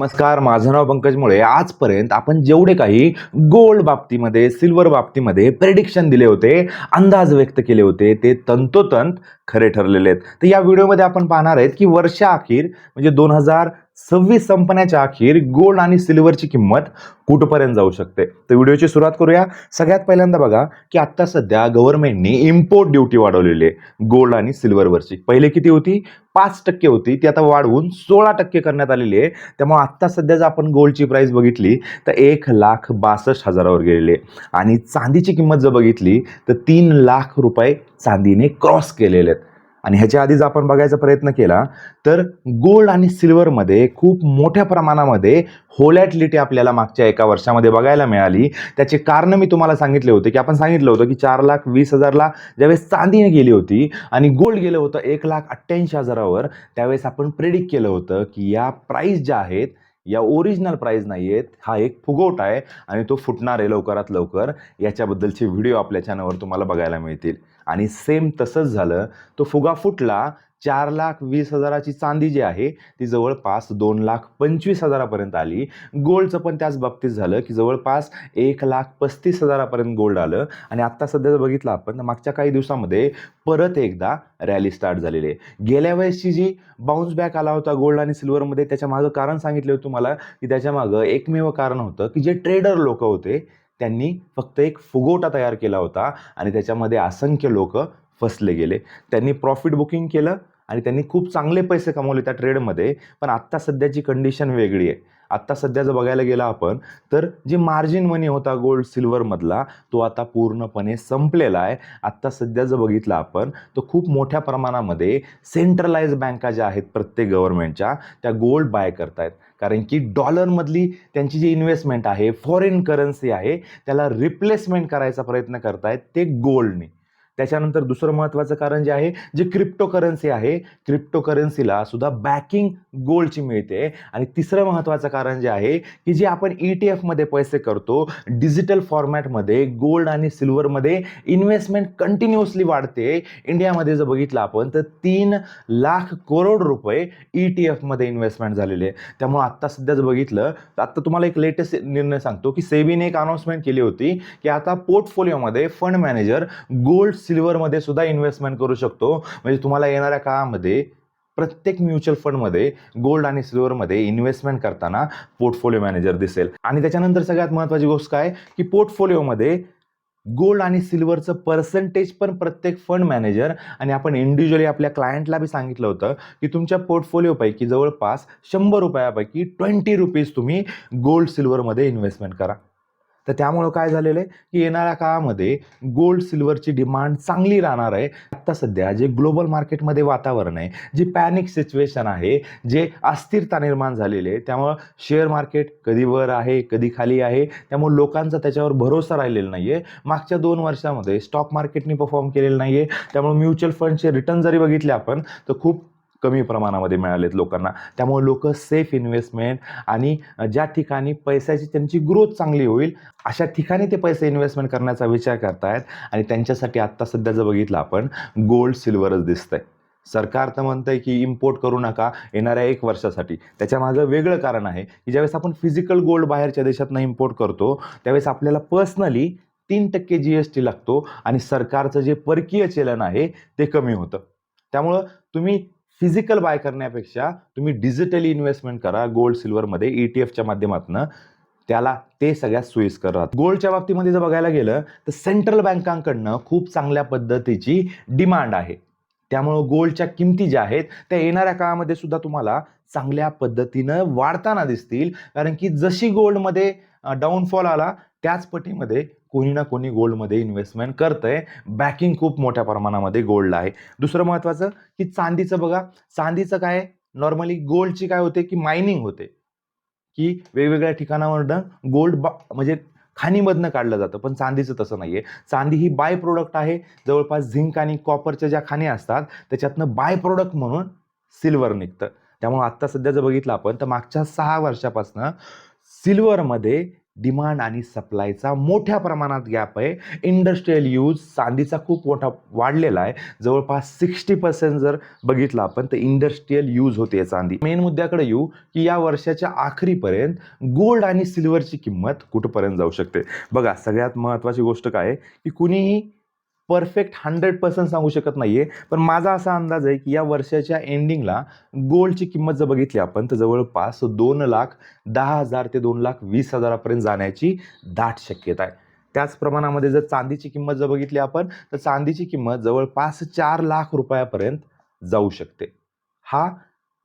नमस्कार, माझं नाव पंकज मुळे. आजपर्यंत आपण जेवढे काही गोल्ड बाबतीमध्ये, सिल्वर बाबतीमध्ये प्रेडिक्शन दिले होते, अंदाज व्यक्त केले होते, ते तंतोतंत खरे ठरलेले आहेत. तर या व्हिडिओमध्ये आपण पाहणार आहेत की वर्षाअखेर म्हणजे 2026 संपण्याच्या अखेर गोल्ड आणि सिल्वरची किंमत कुठपर्यंत जाऊ शकते. तर व्हिडिओची सुरुवात करूया. सगळ्यात पहिल्यांदा बघा की आता सध्या गव्हर्नमेंटने इम्पोर्ट ड्युटी वाढवलेली आहे गोल्ड आणि सिल्वरवरची. पहिले किती होती? 5% होती, ती आता वाढवून 16% करण्यात आलेली आहे. त्यामुळे आत्ता सध्या जर आपण गोल्डची प्राइस बघितली तर 1,62,000वर गेलेली आहे आणि चांदीची किंमत जर बघितली तर 3,00,000 रुपये चांदीने क्रॉस केलेले आहेत. आणि ह्याच्या आधी जर आपण बघायचा प्रयत्न केला तर गोल्ड आणि सिल्वरमध्ये खूप मोठ्या प्रमाणामध्ये व्होलॅटिलिटी आपल्याला मागच्या एका वर्षामध्ये बघायला मिळाली. त्याचे कारण मी तुम्हाला सांगितले होते की आपण सांगितलं होतं की 4,20,000ला ज्यावेळेस चांदीने गेली होती आणि गोल्ड गेलं होतं 1,88,000वर, त्यावेळेस आपण प्रेडिक्ट केलं होतं की या प्राइस ज्या आहेत या ओरिजिनल प्राइस नाही आहेत, हा एक फुगवटा आहे आणि तो फुटणार आहे लवकरात लवकर. याच्याबद्दलचे व्हिडिओ आपल्या चॅनलवर तुम्हाला बघायला मिळतील. आणि सेम तसंच झालं. तो फुगा फुटला. 4,20,000ची चांदी जी आहे ती जवळपास 2,25,000पर्यंत आली. गोल्डचं पण त्याच बाबतीत झालं की जवळपास 1,35,000पर्यंत गोल्ड आलं. आणि आत्ता सध्या जर बघितलं आपण तर मागच्या काही दिवसामध्ये परत एकदा रॅली स्टार्ट झालेली आहे. गेल्या वेळेसची जी बाउन्स बॅक आला होता गोल्ड आणि सिल्वरमध्ये, त्याच्या मागं कारण सांगितले होते तुम्हाला की त्याच्या मागं एकमेव कारण होतं की जे ट्रेडर लोक होते त्यांनी फक्त एक फुगवटा तयार केला होता आणि त्याच्यामध्ये असंख्य लोक फसले गेले. त्यांनी प्रॉफिट बुकिंग केलं आणि त्यांनी खूप चांगले पैसे कमवले त्या ट्रेडमध्ये. पण आत्ता सध्याची कंडिशन वेगळी आहे. आत्ता सध्या जर बघायला गेला आपण तर जे मार्जिन मनी होता गोल्ड सिल्वरमधला तो आता पूर्णपणे संपलेला आहे. आत्ता सध्या जर बघितलं आपण तर खूप मोठ्या प्रमाणामध्ये सेंट्रलाइज बँका ज्या आहेत प्रत्येक गव्हर्नमेंटच्या त्या गोल्ड बाय करतायत. कारण की डॉलरमधली त्यांची जी इन्व्हेस्टमेंट आहे, फॉरेन करन्सी आहे, त्याला रिप्लेसमेंट करायचा प्रयत्न करतायत ते गोल्डने. त्याच्यानंतर दुसरं महत्त्वाचं कारण जे आहे, जे क्रिप्टो करन्सी आहे, क्रिप्टो करन्सीला सुद्धा बॅकिंग गोल्डची मिळते. आणि तिसरं महत्त्वाचं कारण जे आहे की जे आपण ETF मध्ये पैसे करतो डिजिटल फॉर्मॅटमध्ये गोल्ड आणि सिल्वरमध्ये इन्व्हेस्टमेंट कंटिन्युअसली वाढते. इंडियामध्ये जर बघितलं आपण तर 3,00,000 करोड रुपये ETF मध्ये इन्व्हेस्टमेंट झालेले आहे. त्यामुळे आत्ता सध्या जर बघितलं तर आत्ता तुम्हाला एक लेटेस्ट निर्णय सांगतो की सेबीने एक अनाउन्समेंट केली होती की आता पोर्टफोलिओमध्ये फंड मॅनेजर गोल्ड सिल्वरमध्ये सुद्धा इन्व्हेस्टमेंट करू शकतो. म्हणजे तुम्हाला येणाऱ्या काळामध्ये प्रत्येक म्युच्युअल फंडमध्ये गोल्ड आणि सिल्वरमध्ये इन्व्हेस्टमेंट करताना पोर्टफोलिओ मॅनेजर दिसेल. आणि त्याच्यानंतर सगळ्यात महत्त्वाची गोष्ट काय की पोर्टफोलिओमध्ये गोल्ड आणि सिल्वरचं पर्सेंटेज पण प्रत्येक फंड मॅनेजर आणि आपण इंडिव्हिज्युअली आपल्या क्लायंटला बी सांगितलं होतं की तुमच्या पोर्टफोलिओपैकी जवळपास 100 रुपयापैकी 20 रुपीज तुम्ही गोल्ड सिल्वरमध्ये इन्व्हेस्टमेंट करा. तर त्यामुळं काय झालेलं आहे की येणाऱ्या काळामध्ये गोल्ड सिल्वरची डिमांड चांगली राहणार आहे. आत्ता सध्या जे ग्लोबल मार्केटमध्ये वातावरण आहे, जी पॅनिक सिच्युएशन आहे, जे अस्थिरता निर्माण झालेली आहे, त्यामुळं शेअर मार्केट कधी वर आहे कधी खाली आहे. त्यामुळे लोकांचा त्याच्यावर भरोसा राहिलेला नाही आहे. मागच्या 2 वर्षामध्ये स्टॉक मार्केटने परफॉर्म केलेलं नाही आहे. त्यामुळे म्युच्युअल फंडचे रिटर्न जरी बघितले आपण तर खूप कमी प्रमाणामध्ये मिळालेत लोकांना. त्यामुळे लोक सेफ इन्व्हेस्टमेंट आणि ज्या ठिकाणी पैशाची त्यांची ग्रोथ चांगली होईल अशा ठिकाणी ते पैसे इन्व्हेस्टमेंट करण्याचा विचार करतायत. आणि त्यांच्यासाठी आत्ता सध्या जर बघितलं आपण गोल्ड सिल्वरच दिसतंय. सरकार तर म्हणतंय की इम्पोर्ट करू नका येणाऱ्या 1 वर्षासाठी. त्याच्या मागं वेगळं कारण आहे की ज्यावेळेस आपण फिजिकल गोल्ड बाहेरच्या देशातनं इम्पोर्ट करतो त्यावेळेस आपल्याला पर्सनली 3% GST लागतो आणि सरकारचं जे परकीय चलन आहे ते कमी होतं. त्यामुळं तुम्ही फिजिकल बाय करण्यापेक्षा तुम्ही डिजिटली इन्व्हेस्टमेंट करा गोल्ड सिल्वरमध्ये ETF माध्यमातून. त्याला ते सगळ्यात सोयीस्कर राहतं. गोल्डच्या बाबतीमध्ये जर बघायला गेलं तर सेंट्रल बँकांकडनं खूप चांगल्या पद्धतीची डिमांड आहे. त्यामुळं गोल्डच्या किमती ज्या आहेत त्या येणाऱ्या काळामध्ये सुद्धा तुम्हाला चांगल्या पद्धतीनं वाढताना दिसतील. कारण की जशी गोल्डमध्ये डाऊनफॉल आला त्याच पटीमध्ये कोणी ना कोणी गोल्डमध्ये इन्व्हेस्टमेंट करतंय. बॅकिंग खूप मोठ्या प्रमाणामध्ये गोल्ड आहे. दुसरं महत्त्वाचं की चांदीचं बघा. चांदीचं काय नॉर्मली गोल्डची काय होते की मायनिंग होते की वेगवेगळ्या ठिकाणावरनं गोल्ड म्हणजे खाणीमधनं काढलं जातं. पण चांदीचं तसं नाही आहे. चांदी ही बाय प्रोडक्ट आहे. जवळपास झिंक आणि कॉपरच्या ज्या खाणी असतात त्याच्यातनं बाय प्रोडक्ट म्हणून सिल्वर निघतं. त्यामुळे आत्ता सध्या जर बघितलं आपण तर मागच्या 6 वर्षापासून सिल्वरमध्ये डिमांड आणि सप्लायचा मोठ्या प्रमाणात गॅप आहे. इंडस्ट्रियल यूज चांदीचा खूप मोठा वाढलेला आहे. जवळपास 60% जर बघितलं आपण तर इंडस्ट्रियल यूज होते चांदी. मेन मुद्द्याकडे येऊ की या वर्षाच्या अखेरीपर्यंत गोल्ड आणि सिल्वरची किंमत कुठपर्यंत जाऊ शकते. बघा, सगळ्यात महत्त्वाची गोष्ट काय आहे की कुणीही परफेक्ट 100% सांगू शकत नाहीये, पण माझा असा अंदाज आहे की या वर्षाच्या एंडिंगला गोल्डची किंमत जर बघितली आपण तर जवळपास 2,10,000 ते 2,20,000 पर्यंत जाण्याची दाट शक्यता आहे. त्याच प्रमाणामध्ये जर चांदीची किंमत जर बघितली आपण तर चांदीची किंमत जवळपास 4 लाख रुपयापर्यंत जाऊ शकते. हा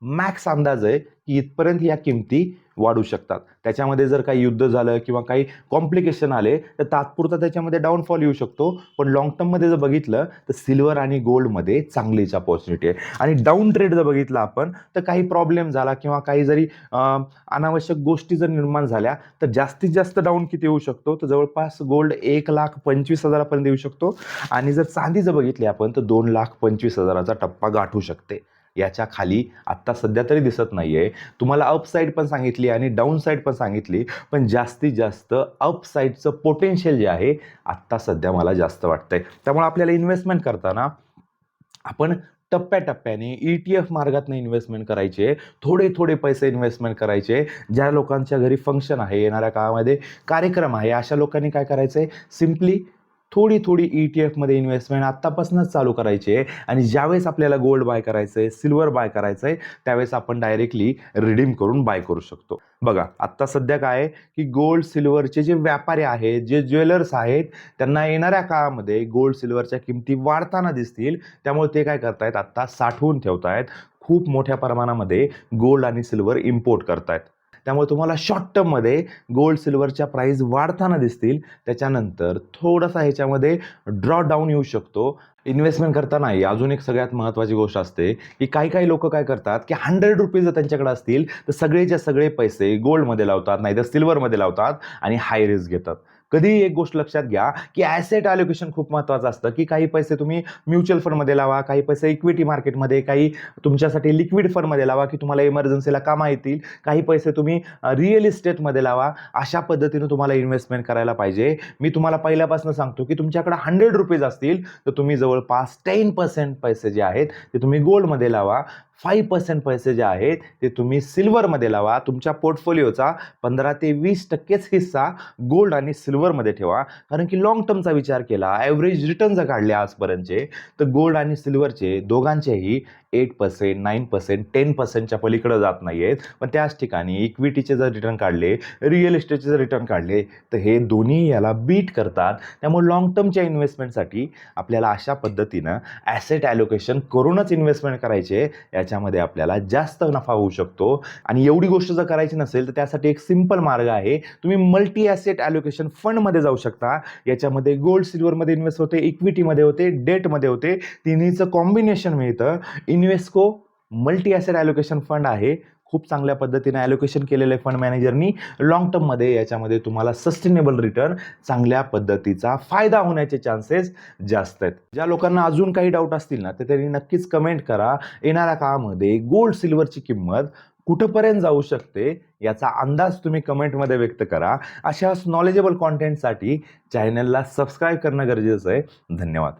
मॅक्स अंदाज आहे की इथपर्यंत या किमती वाढू शकतात. त्याच्यामध्ये जर काही युद्ध झालं किंवा काही कॉम्प्लिकेशन आले तर तात्पुरता त्याच्यामध्ये डाऊनफॉल येऊ शकतो, पण लॉंग टर्ममध्ये जर बघितलं तर सिल्वर आणि गोल्डमध्ये चांगलीच अपॉर्च्युनिटी आहे. आणि डाऊन ट्रेड जर बघितलं आपण तर काही प्रॉब्लेम झाला किंवा काही जरी अनावश्यक गोष्टी जर निर्माण झाल्या तर जास्तीत जास्त डाऊन किती येऊ शकतो तर जवळपास गोल्ड 1,25,000 पर्यंत येऊ शकतो आणि जर चांदी जर बघितली आपण तर 2,25,000चा टप्पा गाठू शकते. याच्या खाली आत्ता सध्या तरी दिसत नाहीये. तुम्हाला अपसाईड पण सांगितली आणि डाऊन साईड पण सांगितली, पण जास्तीत जास्त अपसाईडचं पोटेन्शियल जे आहे आत्ता सध्या मला जास्त वाटतंय. त्यामुळे आपल्याला इन्व्हेस्टमेंट करताना आपण टप्प्याटप्प्याने ETF मार्गातून इन्व्हेस्टमेंट करायचे, थोडे थोडे पैसे इन्व्हेस्टमेंट करायचे. ज्या लोकांच्या घरी फंक्शन आहे, येणाऱ्या काळामध्ये कार्यक्रम आहे, अशा लोकांनी काय करायचंय, सिम्पली थोडी थोडी ETF मध्ये इन्व्हेस्टमेंट आत्तापासूनच चालू करायची आहे. आणि ज्यावेळेस आपल्याला गोल्ड बाय करायचंय, सिल्वर बाय करायचंय, त्यावेळेस आपण डायरेक्टली रिडीम करून बाय करू शकतो. बघा, आत्ता सध्या काय आहे की गोल्ड सिल्वरचे जे व्यापारी आहेत, जे ज्वेलर्स आहेत, त्यांना येणाऱ्या काळामध्ये गोल्ड सिल्वरच्या किमती वाढताना दिसतील. त्यामुळे ते काय करतायत, आत्ता साठवून ठेवतायत. खूप मोठ्या प्रमाणामध्ये गोल्ड आणि सिल्वर इम्पोर्ट करतायत. त्यामुळे तुम्हाला शॉर्ट टर्ममध्ये गोल्ड सिल्वरच्या प्राईस वाढताना दिसतील. त्याच्यानंतर थोडासा ह्याच्यामध्ये ड्रॉ डाऊन येऊ शकतो. इन्व्हेस्टमेंट करताना अजून एक सगळ्यात महत्त्वाची गोष्ट असते की काही लोक काय करतात की ₹100 जर त्यांच्याकडे असतील तर सगळेच्या सगळे पैसे गोल्डमध्ये लावतात, नाहीतर सिल्वरमध्ये लावतात आणि हाय रिस्क घेतात. कधीही एक गोष्ट लक्षात घ्या की ॲसेट ॲलोकेशन खूप महत्त्वाचं असतं, की काही पैसे तुम्ही म्युच्युअल फंडमध्ये लावा, काही पैसे इक्विटी मार्केटमध्ये, काही तुमच्यासाठी लिक्विड फंडमध्ये लावा की तुम्हाला इमर्जन्सीला कामा येतील, काही पैसे तुम्ही रिअल इस्टेटमध्ये लावा. अशा पद्धतीने तुम्हाला इन्व्हेस्टमेंट करायला पाहिजे. मी तुम्हाला पहिल्यापासून सांगतो की तुमच्याकडे ₹100 असतील तर तुम्ही जवळपास 10% पैसे जे आहेत ते तुम्ही गोल्डमध्ये लावा. 5% पैसे जे आहेत ते तुम्ही सिल्वरमध्ये लावा. तुमच्या पोर्टफोलिओचा 15 ते 20% हिस्सा गोल्ड आणि सिल्वरमध्ये ठेवा. कारण की लॉंग टर्मचा विचार केला, ॲव्हरेज रिटर्न जर काढले आजपर्यंतचे तर गोल्ड आणि सिल्वरचे दोघांचेही 8%, 9%, 10%च्या पलीकडे जात नाही आहेत. पण त्याच ठिकाणी इक्विटीचे जर रिटर्न काढले, रिअल इस्टेटचे जर रिटर्न काढले तर हे दोन्ही याला बीट करतात. त्यामुळे लॉंग टर्मच्या इन्व्हेस्टमेंटसाठी आपल्याला अशा पद्धतीनं ॲसेट ॲलोकेशन करूनच इन्व्हेस्टमेंट करायचे. याच्यामध्ये आपल्याला जास्त नफा होऊ शकतो. आणि एवढी गोष्ट जर करायची नसेल तर त्यासाठी एक सिंपल मार्ग आहे. तुम्ही मल्टी ॲसेट ॲलोकेशन फंडमध्ये जाऊ शकता. याच्यामध्ये गोल्ड सिल्वरमध्ये इन्व्हेस्ट होते, इक्विटीमध्ये होते, डेटमध्ये होते, तिन्हीचं कॉम्बिनेशन मिळतं. Invesco multi asset allocation fund आहे. खूप चांगल्या पद्धतीने ॲलोकेशन केलेले फंड मॅनेजरनी. लॉंग टर्ममध्ये याच्यामध्ये तुम्हाला सस्टेनेबल रिटर्न, चांगल्या पद्धतीचा फायदा होण्याचे चान्सेस जास्त आहेत. ज्या लोकांना अजून काही डाऊट असतील ना तर त्यांनी नक्कीच कमेंट करा. येणाऱ्या काळामध्ये गोल्ड सिल्वरची किंमत कुठंपर्यंत जाऊ शकते याचा अंदाज तुम्ही कमेंटमध्ये व्यक्त करा. अशाच नॉलेजेबल कॉन्टेंटसाठी चॅनलला सबस्क्राईब करणं गरजेचं आहे. धन्यवाद.